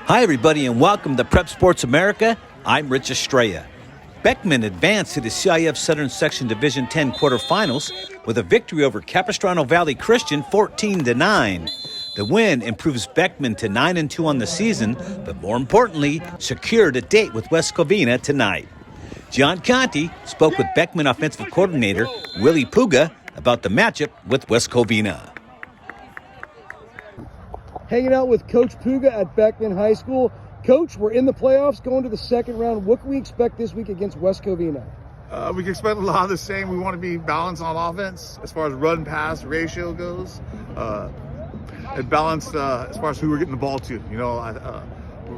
Hi, everybody, and welcome to Prep Sports America. I'm Rich Estrella. Beckman advanced to the CIF Southern Section Division 10 quarterfinals with a victory over Capistrano Valley Christian 14-9. The win improves Beckman to 9-2 on the season, but more importantly, secured a date with West Covina tonight. John Conti spoke with Beckman offensive coordinator Wily Puga about the matchup with West Covina. Hanging out with Coach Puga at Beckman High School. Coach, we're in the playoffs, going to the second round. What can we expect this week against West Covina? We can expect a lot of the same. We want to be balanced on offense as far as run-pass ratio goes, and balanced as far as who we're getting the ball to.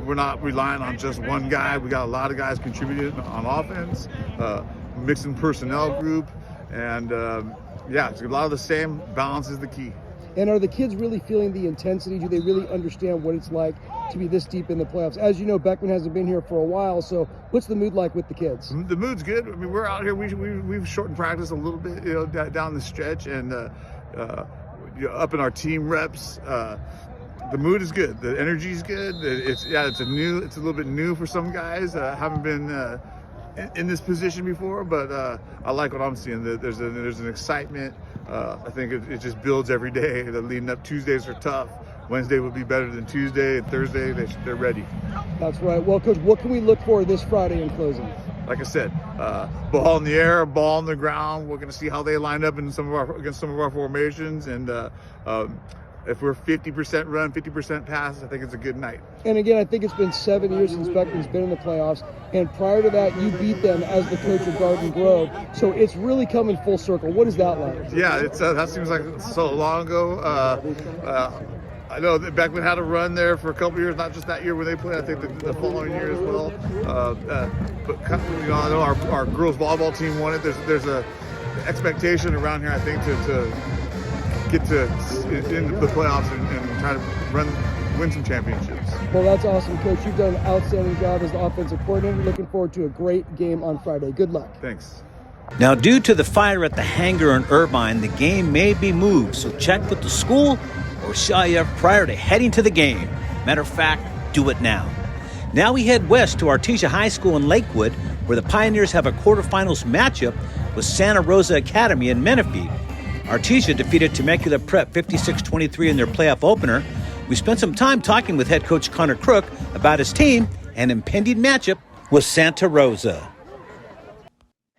We're not relying on just one guy. We got a lot of guys contributing on offense, mixing personnel group, and it's a lot of the same. Balance is the key. And are the kids really feeling the intensity? Do they really understand what it's like to be this deep in the playoffs? As you know, Beckman hasn't been here for a while, so what's the mood like with the kids? The mood's good. I mean, we're out here. We've shortened practice a little bit, down the stretch, and up in our team reps. The mood is good. The energy is good. It's a little bit new for some guys. Haven't been in this position before, but I like what I'm seeing. There's an excitement. I think it just builds every day. The leading up, Tuesdays are tough. Wednesday will be better than Tuesday, and Thursday they're ready. That's right. Well, Coach, what can we look for this Friday in closing? Like I said, ball in the air, ball on the ground. We're going to see how they line up against some of our formations, and if we're 50% run, 50% pass, I think it's a good night. And again, I think it's been 7 years since Beckman's been in the playoffs. And prior to that, you beat them as the coach of Garden Grove. So it's really coming full circle. What is that like? Yeah, that seems like so long ago. I know that Beckman had a run there for a couple of years, not just that year when they played. I think the following year as well. But I know our girls volleyball team won it. There's a expectation around here, I think, to get into the playoffs and try to win some championships. Well, that's awesome, Coach. You've done an outstanding job as the offensive coordinator. Looking forward to a great game on Friday. Good luck. Thanks. Now, due to the fire at the hangar in Irvine, the game may be moved, so check with the school or CIF prior to heading to the game. Matter of fact, do it now. Now we head west to Artesia High School in Lakewood, where the Pioneers have a quarterfinals matchup with Santa Rosa Academy in Menifee. Artesia defeated Temecula Prep 56-23 in their playoff opener. We spent some time talking with head coach Connor Crook about his team and impending matchup with Santa Rosa.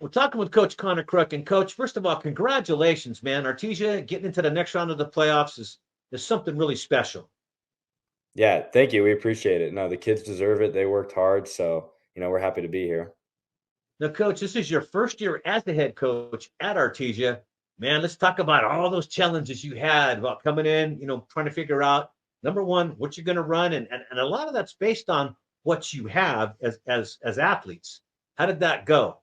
We're talking with Coach Connor Crook. And, Coach, first of all, congratulations, man. Artesia getting into the next round of the playoffs is something really special. Yeah, thank you. We appreciate it. No, the kids deserve it. They worked hard, so, we're happy to be here. Now, Coach, this is your first year as the head coach at Artesia. Man, let's talk about all those challenges you had about coming in, trying to figure out, number one, what you're going to run. And a lot of that's based on what you have as athletes. How did that go?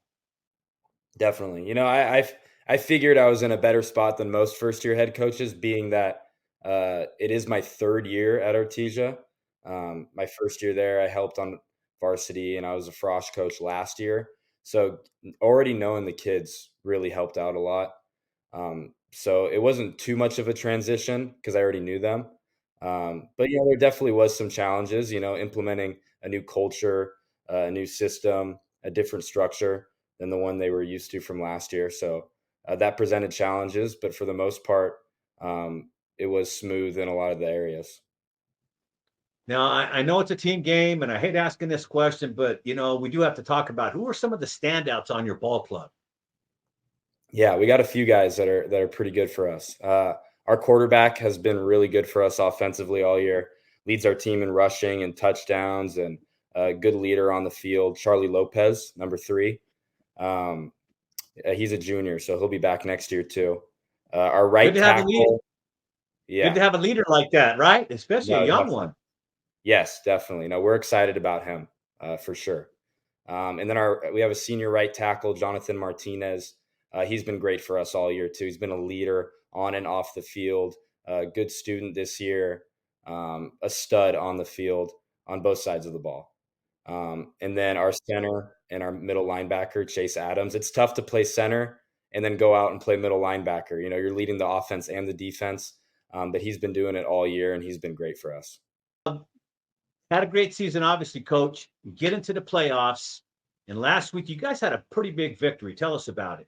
Definitely. I figured I was in a better spot than most first-year head coaches, being that it is my third year at Artesia. My first year there, I helped on varsity, and I was a frosh coach last year. So already knowing the kids really helped out a lot. So it wasn't too much of a transition because I already knew them. But there definitely was some challenges, implementing a new culture, a new system, a different structure than the one they were used to from last year. So that presented challenges, but for the most part, it was smooth in a lot of the areas. Now, I know it's a team game, and I hate asking this question, but, we do have to talk about who are some of the standouts on your ball club? Yeah, we got a few guys that are pretty good for us. Our quarterback has been really good for us offensively all year. Leads our team in rushing and touchdowns, and a good leader on the field. Charlie Lopez, number 3. He's a junior, so he'll be back next year too. Our right tackle. Good to have a leader like that, right? Especially a young one. Yes, definitely. No, we're excited about him for sure. And then we have a senior right tackle, Jonathan Martinez. He's been great for us all year too. He's been a leader on and off the field, a good student this year, a stud on the field on both sides of the ball. And then our center and our middle linebacker, Chase Adams. It's tough to play center and then go out and play middle linebacker. You're leading the offense and the defense, but he's been doing it all year, and he's been great for us. Had a great season, obviously, Coach. You get into the playoffs, and last week you guys had a pretty big victory. Tell us about it.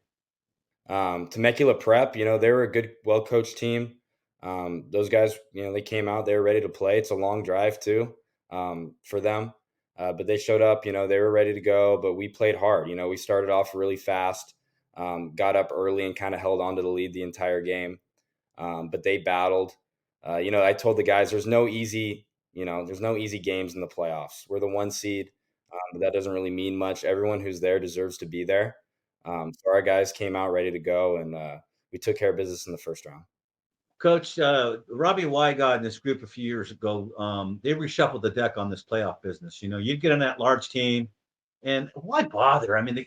Temecula Prep, they were a good, well-coached team. Those guys, they came out, they were ready to play. It's a long drive too, for them. But they showed up, they were ready to go, but we played hard. We started off really fast, got up early and kind of held on to the lead the entire game. But they battled. I told the guys there's no easy games in the playoffs. We're the 1 seed, but that doesn't really mean much. Everyone who's there deserves to be there. So our guys came out ready to go, and we took care of business in the first round. Coach, Robbie Wygod and this group a few years ago, they reshuffled the deck on this playoff business. You'd get on that large team, and why bother? I mean,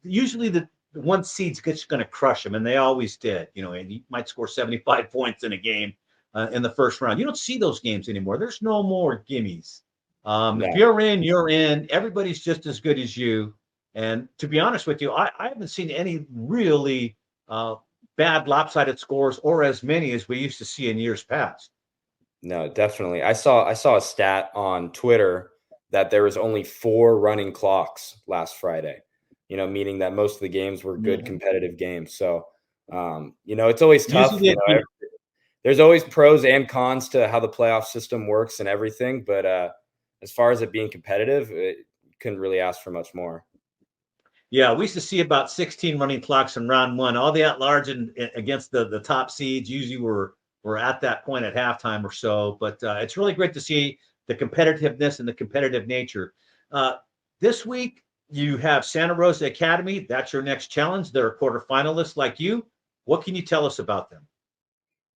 usually the 1 seed's just going to crush them, and they always did. And you might score 75 points in a game in the first round. You don't see those games anymore. There's no more gimmies. No. If you're in, you're in. Everybody's just as good as you. And to be honest with you, I haven't seen any really bad lopsided scores or as many as we used to see in years past. No, definitely. I saw a stat on Twitter that there was only 4 running clocks last Friday, meaning that most of the games were good competitive games. So, it's always tough. There's always pros and cons to how the playoff system works and everything. But as far as it being competitive, you couldn't really ask for much more. Yeah, we used to see about 16 running clocks in round 1. All the at-large against the top seeds usually were at that point at halftime or so. But it's really great to see the competitiveness and the competitive nature. This week, you have Santa Rosa Academy. That's your next challenge. They're a quarterfinalist like you. What can you tell us about them?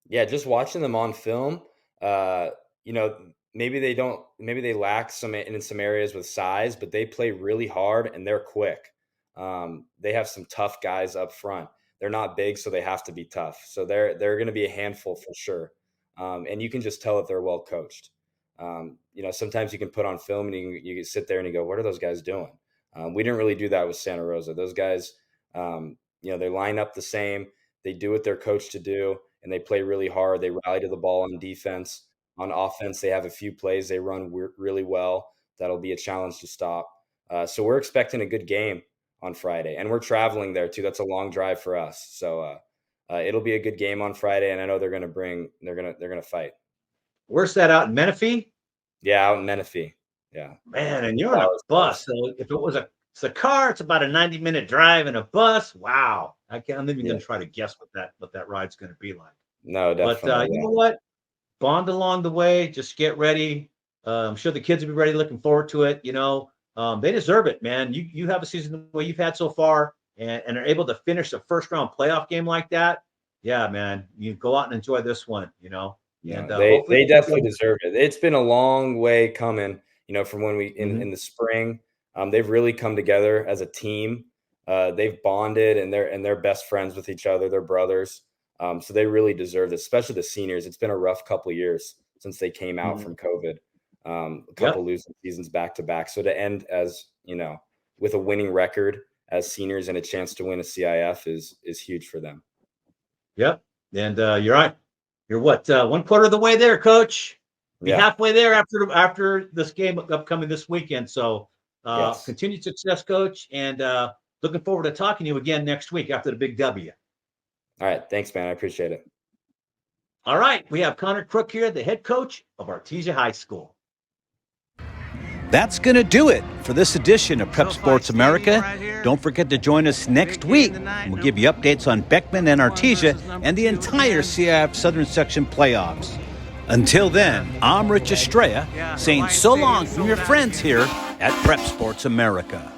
Yeah, just watching them on film, maybe they lack in some areas with size, but they play really hard and they're quick. They have some tough guys up front. They're not big, so they have to be tough. So they're going to be a handful for sure. And you can just tell if they're well coached. Sometimes you can put on film and you can sit there and you go, what are those guys doing? We didn't really do that with Santa Rosa. Those guys, they line up the same. They do what they're coached to do, and they play really hard. They rally to the ball on defense. On offense, they have a few plays they run really well. That'll be a challenge to stop. So we're expecting a good game on Friday, and we're traveling there too. That's a long drive for us. So it'll be a good game on Friday, and I know they're going to fight. Where's that, out in Menifee? Yeah, out in Menifee. Yeah. Man, and you're on a bus. So if it was a car, it's about a 90-minute drive, and a bus. Wow. I'm not even going to try to guess what that ride's going to be like. No, definitely. But you know what? Bond along the way. Just get ready. I'm sure the kids will be ready, looking forward to it. They deserve it, man. You have a season the way you've had so far and are able to finish a first-round playoff game like that. Yeah, man. You go out and enjoy this one, Yeah, And they definitely deserve it. It's been a long way coming, from when we in the spring. They've really come together as a team. They've bonded and they're best friends with each other. They're brothers. So they really deserve it, especially the seniors. It's been a rough couple of years since they came out from COVID. A couple losing seasons back to back. So to end as, with a winning record as seniors and a chance to win a CIF is huge for them. Yep. And you're right. You're what, 1/4 of the way there, Coach? Be halfway there after this game upcoming this weekend. So continued success, Coach, and looking forward to talking to you again next week after the big W. All right. Thanks, man. I appreciate it. All right. We have Connor Crook here, the head coach of Artesia High School. That's going to do it for this edition of Prep Sports America. Don't forget to join us next week. We'll give you updates on Beckman and Artesia and the entire CIF Southern Section Playoffs. Until then, I'm Rich Estrella saying so long from your friends here at Prep Sports America.